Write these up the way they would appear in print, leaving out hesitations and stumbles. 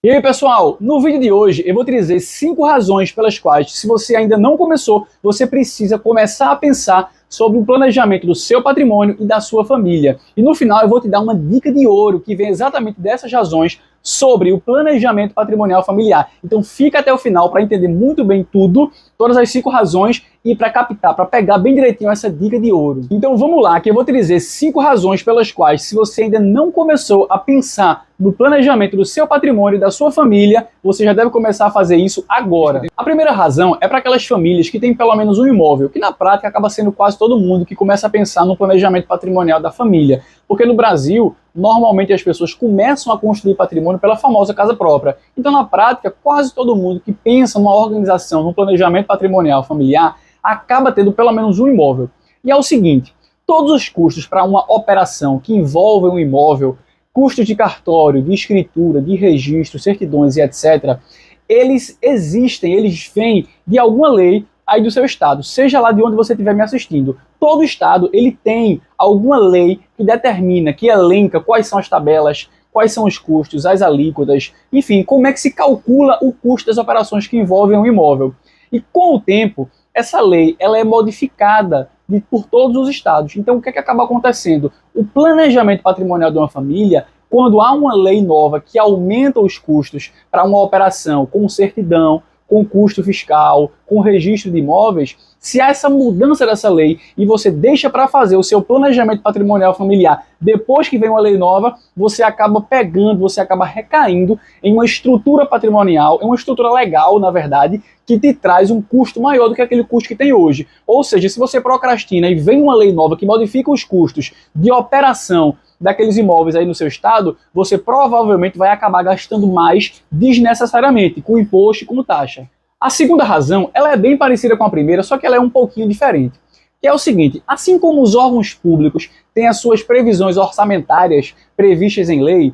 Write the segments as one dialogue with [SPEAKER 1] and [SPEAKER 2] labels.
[SPEAKER 1] E aí pessoal, no vídeo de hoje eu vou te dizer 5 razões pelas quais, se você ainda não começou, você precisa começar a pensar sobre o planejamento do seu patrimônio e da sua família. E no final eu vou te dar uma dica de ouro que vem exatamente dessas razões sobre o planejamento patrimonial familiar. Então fica até o final para entender muito bem tudo, todas as 5 razões e para captar, para pegar bem direitinho essa dica de ouro. Então vamos lá, que eu vou te dizer 5 razões pelas quais, se você ainda não começou a pensar no planejamento do seu patrimônio e da sua família, você já deve começar a fazer isso agora. A primeira razão é para aquelas famílias que têm pelo menos um imóvel, que na prática acaba sendo quase todo mundo que começa a pensar no planejamento patrimonial da família. Porque no Brasil, normalmente as pessoas começam a construir patrimônio pela famosa casa própria. Então, na prática, quase todo mundo que pensa numa organização, num planejamento patrimonial familiar, acaba tendo pelo menos um imóvel. E é o seguinte, todos os custos para uma operação que envolve um imóvel, custos de cartório, de escritura, de registro, certidões e etc., eles existem, eles vêm de alguma lei aí do seu estado, seja lá de onde você estiver me assistindo. Todo estado ele tem alguma lei que determina, que elenca quais são as tabelas, quais são os custos, as alíquotas, enfim, como é que se calcula o custo das operações que envolvem um imóvel. E com o tempo, essa lei ela é modificada por todos os estados. Então o que é que acaba acontecendo? O planejamento patrimonial de uma família, quando há uma lei nova que aumenta os custos para uma operação com certidão, com custo fiscal, com registro de imóveis, se há essa mudança dessa lei e você deixa para fazer o seu planejamento patrimonial familiar depois que vem uma lei nova, você acaba pegando, você acaba recaindo em uma estrutura patrimonial, em uma estrutura legal, na verdade, que te traz um custo maior do que aquele custo que tem hoje. Ou seja, se você procrastina e vem uma lei nova que modifica os custos de operação daqueles imóveis aí no seu estado, você provavelmente vai acabar gastando mais desnecessariamente, com imposto e com taxa. A segunda razão, ela é bem parecida com a primeira, só que ela é um pouquinho diferente. Que é o seguinte, assim como os órgãos públicos têm as suas previsões orçamentárias previstas em lei,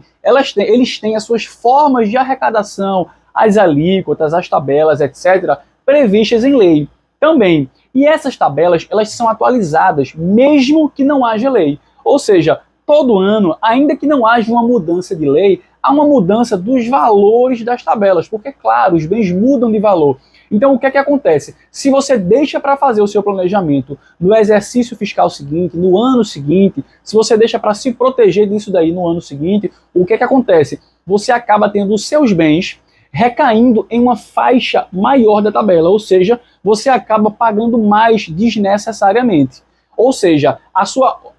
[SPEAKER 1] eles têm as suas formas de arrecadação, as alíquotas, as tabelas, etc., previstas em lei também. E essas tabelas, elas são atualizadas, mesmo que não haja lei. Ou seja, todo ano, ainda que não haja uma mudança de lei, há uma mudança dos valores das tabelas, porque, claro, os bens mudam de valor. Então, o que é que acontece? Se você deixa para fazer o seu planejamento no exercício fiscal seguinte, no ano seguinte, se você deixa para se proteger disso daí no ano seguinte, o que é que acontece? Você acaba tendo os seus bens recaindo em uma faixa maior da tabela, ou seja, você acaba pagando mais desnecessariamente. Ou seja,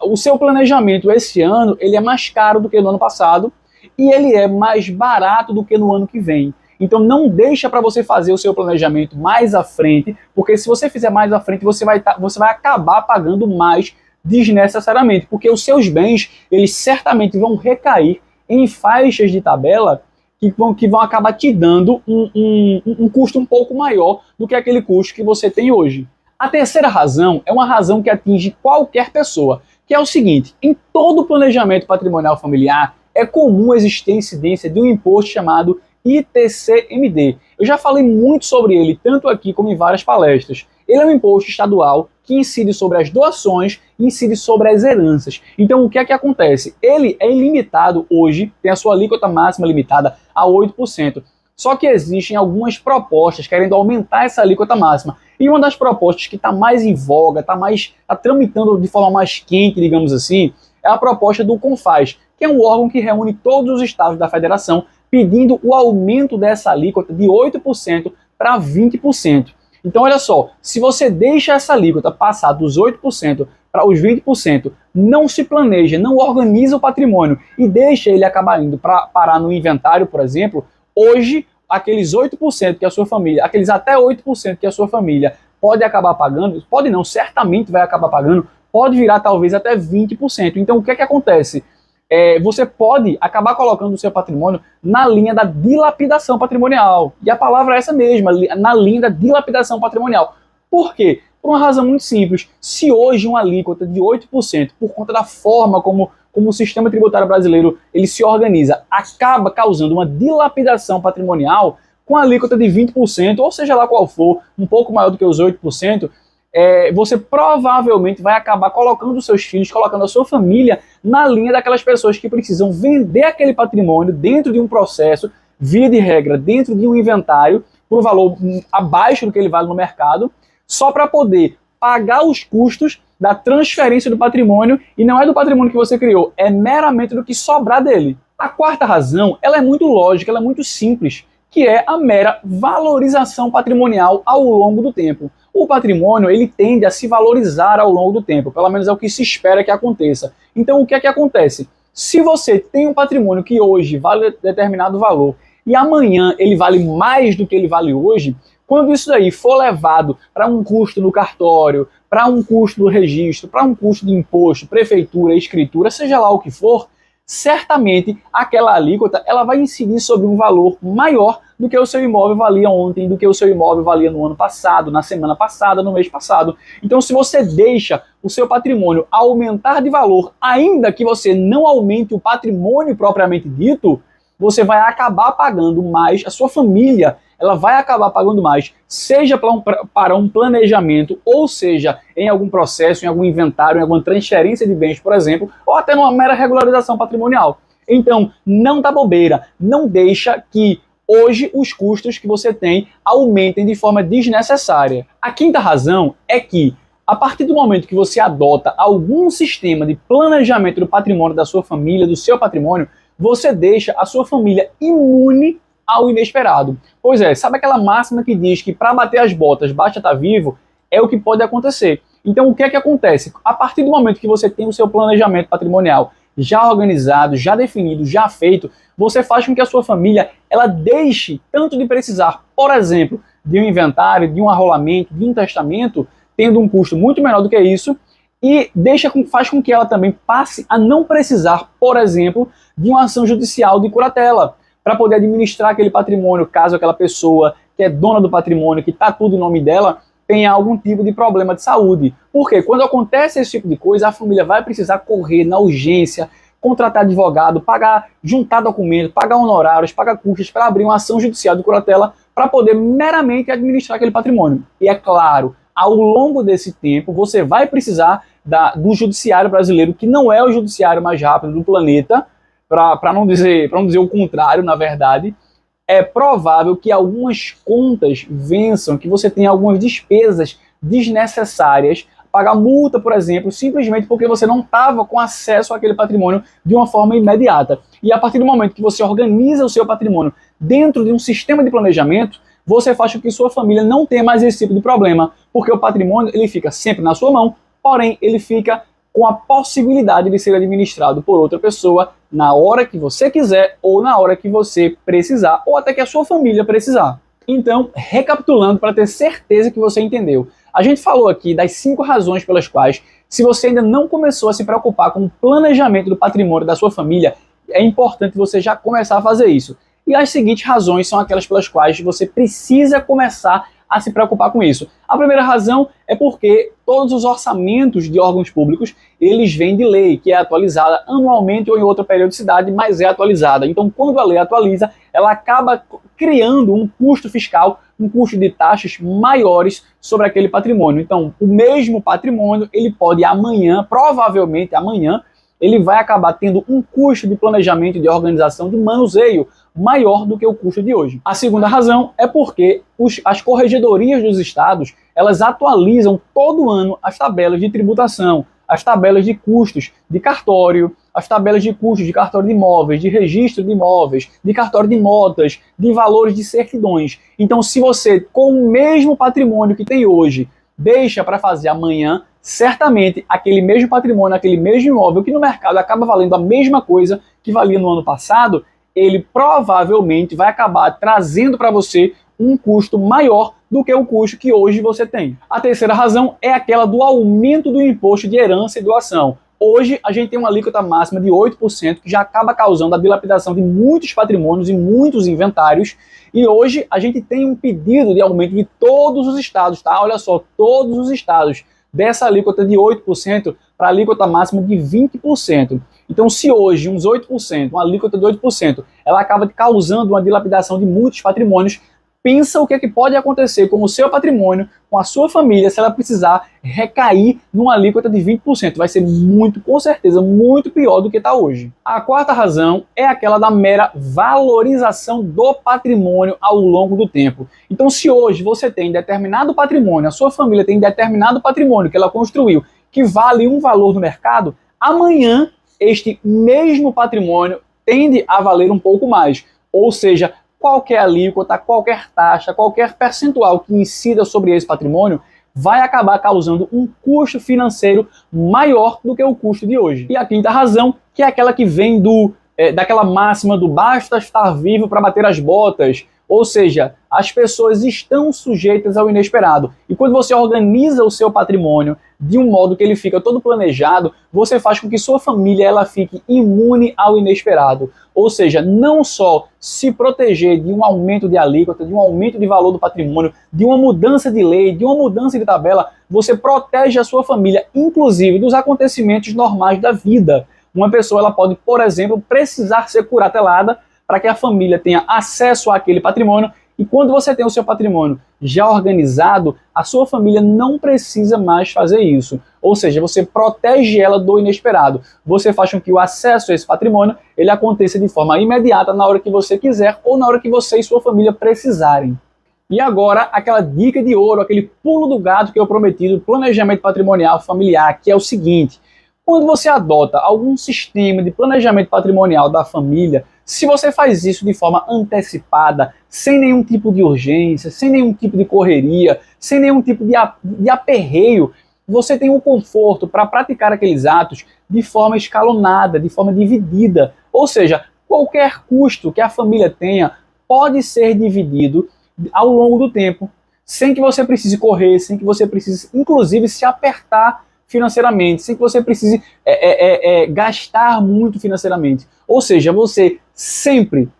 [SPEAKER 1] o seu planejamento esse ano ele é mais caro do que no ano passado e ele é mais barato do que no ano que vem. Então não deixa para você fazer o seu planejamento mais à frente, porque se você fizer mais à frente, você vai acabar pagando mais desnecessariamente, porque os seus bens eles certamente vão recair em faixas de tabela que vão acabar te dando um custo um pouco maior do que aquele custo que você tem hoje. A terceira razão é uma razão que atinge qualquer pessoa, que é o seguinte, em todo planejamento patrimonial familiar é comum existir a incidência de um imposto chamado ITCMD. Eu já falei muito sobre ele, tanto aqui como em várias palestras. Ele é um imposto estadual que incide sobre as doações e incide sobre as heranças. Então o que é que acontece? Ele é ilimitado hoje, tem a sua alíquota máxima limitada a 8%. Só que existem algumas propostas querendo aumentar essa alíquota máxima. E uma das propostas que está mais em voga, está tramitando de forma mais quente, digamos assim, é a proposta do CONFAZ, que é um órgão que reúne todos os estados da federação pedindo o aumento dessa alíquota de 8% para 20%. Então olha só, se você deixa essa alíquota passar dos 8% para os 20%, não se planeja, não organiza o patrimônio e deixa ele acabar indo para parar no inventário, por exemplo, hoje aqueles 8% que a sua família, aqueles até 8% que a sua família pode acabar pagando, pode não, certamente vai acabar pagando, pode virar talvez até 20%. Então o que é que acontece? Você pode acabar colocando o seu patrimônio na linha da dilapidação patrimonial. E a palavra é essa mesma, na linha da dilapidação patrimonial. Por quê? Por uma razão muito simples. Se hoje uma alíquota de 8%, por conta da forma como o sistema tributário brasileiro ele se organiza, acaba causando uma dilapidação patrimonial com a alíquota de 20%, ou seja lá qual for, um pouco maior do que os 8%, você provavelmente vai acabar colocando os seus filhos, colocando a sua família na linha daquelas pessoas que precisam vender aquele patrimônio dentro de um processo, via de regra, dentro de um inventário, por um valor abaixo do que ele vale no mercado, só para poder pagar os custos da transferência do patrimônio, e não é do patrimônio que você criou, é meramente do que sobrar dele. A quarta razão, ela é muito lógica, ela é muito simples, que é a mera valorização patrimonial ao longo do tempo. O patrimônio, ele tende a se valorizar ao longo do tempo, pelo menos é o que se espera que aconteça. Então, o que é que acontece? Se você tem um patrimônio que hoje vale determinado valor e amanhã ele vale mais do que ele vale hoje, quando isso daí for levado para um custo no cartório, para um custo do registro, para um custo de imposto, prefeitura, escritura, seja lá o que for, certamente aquela alíquota ela vai incidir sobre um valor maior do que o seu imóvel valia ontem, do que o seu imóvel valia no ano passado, na semana passada, no mês passado. Então, se você deixa o seu patrimônio aumentar de valor, ainda que você não aumente o patrimônio propriamente dito, você vai acabar pagando mais, a sua família ela vai acabar pagando mais, seja para um planejamento, ou seja, em algum processo, em algum inventário, em alguma transferência de bens, por exemplo, ou até numa mera regularização patrimonial. Então, não dá bobeira, não deixa que hoje os custos que você tem aumentem de forma desnecessária. A quinta razão é que, a partir do momento que você adota algum sistema de planejamento do patrimônio da sua família, do seu patrimônio, você deixa a sua família imune ao inesperado. Pois é, sabe aquela máxima que diz que para bater as botas basta estar vivo? É o que pode acontecer. Então o que é que acontece? A partir do momento que você tem o seu planejamento patrimonial já organizado, já definido, já feito, você faz com que a sua família ela deixe tanto de precisar, por exemplo, de um inventário, de um arrolamento, de um testamento, tendo um custo muito menor do que isso, e faz com que ela também passe a não precisar, por exemplo, de uma ação judicial de curatela, para poder administrar aquele patrimônio, caso aquela pessoa que é dona do patrimônio, que está tudo em nome dela, tenha algum tipo de problema de saúde. Porque quando acontece esse tipo de coisa, a família vai precisar correr na urgência, contratar advogado, juntar documentos, pagar honorários, pagar custos para abrir uma ação judicial de curatela para poder meramente administrar aquele patrimônio. E é claro, ao longo desse tempo, você vai precisar do judiciário brasileiro, que não é o judiciário mais rápido do planeta, para não dizer o contrário, na verdade. É provável que algumas contas vençam, que você tenha algumas despesas desnecessárias, pagar multa, por exemplo, simplesmente porque você não estava com acesso àquele patrimônio de uma forma imediata. E a partir do momento que você organiza o seu patrimônio dentro de um sistema de planejamento, você faz com que sua família não tenha mais esse tipo de problema, porque o patrimônio ele fica sempre na sua mão, porém ele fica com a possibilidade de ser administrado por outra pessoa na hora que você quiser ou na hora que você precisar, ou até que a sua família precisar. Então, recapitulando para ter certeza que você entendeu, a gente falou aqui das 5 razões pelas quais, se você ainda não começou a se preocupar com o planejamento do patrimônio da sua família, é importante você já começar a fazer isso. E as seguintes razões são aquelas pelas quais você precisa começar a se preocupar com isso. A primeira razão é porque todos os orçamentos de órgãos públicos, eles vêm de lei, que é atualizada anualmente ou em outra periodicidade, mas é atualizada. Então, quando a lei atualiza, ela acaba criando um custo fiscal, um custo de taxas maiores sobre aquele patrimônio. Então, o mesmo patrimônio, ele pode amanhã, provavelmente amanhã, ele vai acabar tendo um custo de planejamento, de organização, de manuseio maior do que o custo de hoje. A segunda razão é porque as corregedorias dos estados, elas atualizam todo ano as tabelas de tributação, as tabelas de custos de cartório, as tabelas de custos de cartório de imóveis, de registro de imóveis, de cartório de notas, de valores de certidões. Então, se você, com o mesmo patrimônio que tem hoje, deixa para fazer amanhã, certamente aquele mesmo patrimônio, aquele mesmo imóvel que no mercado acaba valendo a mesma coisa que valia no ano passado, ele provavelmente vai acabar trazendo para você um custo maior do que o custo que hoje você tem. A terceira razão é aquela do aumento do imposto de herança e doação. Hoje a gente tem uma alíquota máxima de 8%, que já acaba causando a dilapidação de muitos patrimônios e muitos inventários. E hoje a gente tem um pedido de aumento de todos os estados, tá? Olha só, todos os estados, dessa alíquota de 8% para a alíquota máxima de 20%. Então, se hoje uns 8%, uma alíquota de 8%, ela acaba causando uma dilapidação de muitos patrimônios, Pensa o que é que pode acontecer com o seu patrimônio, com a sua família, se ela precisar recair numa alíquota de 20%. Vai ser muito, com certeza, muito pior do que está hoje. A quarta razão é aquela da mera valorização do patrimônio ao longo do tempo. Então, se hoje você tem determinado patrimônio, a sua família tem determinado patrimônio que ela construiu, que vale um valor no mercado, amanhã este mesmo patrimônio tende a valer um pouco mais. Ou seja, qualquer alíquota, qualquer taxa, qualquer percentual que incida sobre esse patrimônio vai acabar causando um custo financeiro maior do que o custo de hoje. E a quinta razão, que é aquela que vem daquela máxima do basta estar vivo para bater as botas, ou seja, as pessoas estão sujeitas ao inesperado. E quando você organiza o seu patrimônio de um modo que ele fica todo planejado, você faz com que sua família ela fique imune ao inesperado. Ou seja, não só se proteger de um aumento de alíquota, de um aumento de valor do patrimônio, de uma mudança de lei, de uma mudança de tabela, você protege a sua família, inclusive dos acontecimentos normais da vida. Uma pessoa ela pode, por exemplo, precisar ser curatelada para que a família tenha acesso àquele patrimônio, e quando você tem o seu patrimônio já organizado, a sua família não precisa mais fazer isso. Ou seja, você protege ela do inesperado. Você faz com que o acesso a esse patrimônio ele aconteça de forma imediata na hora que você quiser ou na hora que você e sua família precisarem. E agora, aquela dica de ouro, aquele pulo do gato que eu prometi do planejamento patrimonial familiar, que é o seguinte: quando você adota algum sistema de planejamento patrimonial da família, se você faz isso de forma antecipada, sem nenhum tipo de urgência, sem nenhum tipo de correria, sem nenhum tipo de aperreio, você tem um conforto para praticar aqueles atos de forma escalonada, de forma dividida. Ou seja, qualquer custo que a família tenha pode ser dividido ao longo do tempo, sem que você precise correr, sem que você precise, inclusive, se apertar financeiramente, sem que você precise gastar muito financeiramente. Ou seja, você sempre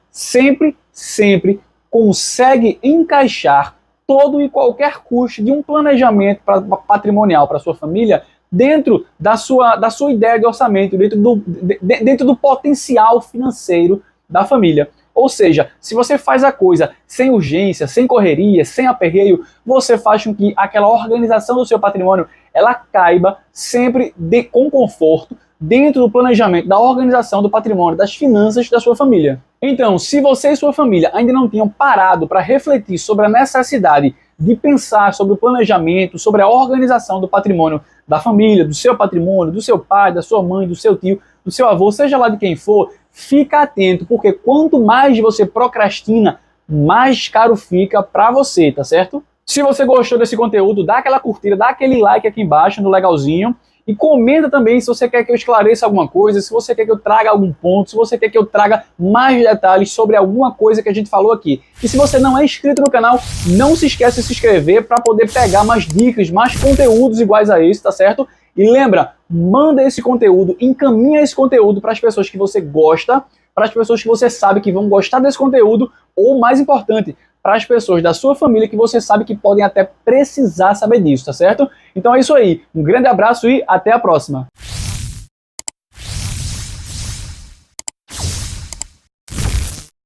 [SPEAKER 1] consegue encaixar todo e qualquer custo de um planejamento patrimonial para sua família dentro da sua ideia de orçamento, dentro do potencial financeiro da família. Ou seja, se você faz a coisa sem urgência, sem correria, sem aperreio, você faz com que aquela organização do seu patrimônio ela caiba sempre com conforto dentro do planejamento, da organização do patrimônio, das finanças da sua família. Então, se você e sua família ainda não tinham parado para refletir sobre a necessidade de pensar sobre o planejamento, sobre a organização do patrimônio da família, do seu patrimônio, do seu pai, da sua mãe, do seu tio, do seu avô, seja lá de quem for, fica atento, porque quanto mais você procrastina, mais caro fica para você, tá certo? Se você gostou desse conteúdo, dá aquela curtida, dá aquele like aqui embaixo no legalzinho e comenta também se você quer que eu esclareça alguma coisa, se você quer que eu traga algum ponto, se você quer que eu traga mais detalhes sobre alguma coisa que a gente falou aqui. E se você não é inscrito no canal, não se esqueça de se inscrever para poder pegar mais dicas, mais conteúdos iguais a esse, tá certo? E lembra, manda esse conteúdo, encaminha esse conteúdo para as pessoas que você gosta, para as pessoas que você sabe que vão gostar desse conteúdo, ou mais importante, para as pessoas da sua família que você sabe que podem até precisar saber disso, tá certo? Então é isso aí, um grande abraço e até a próxima!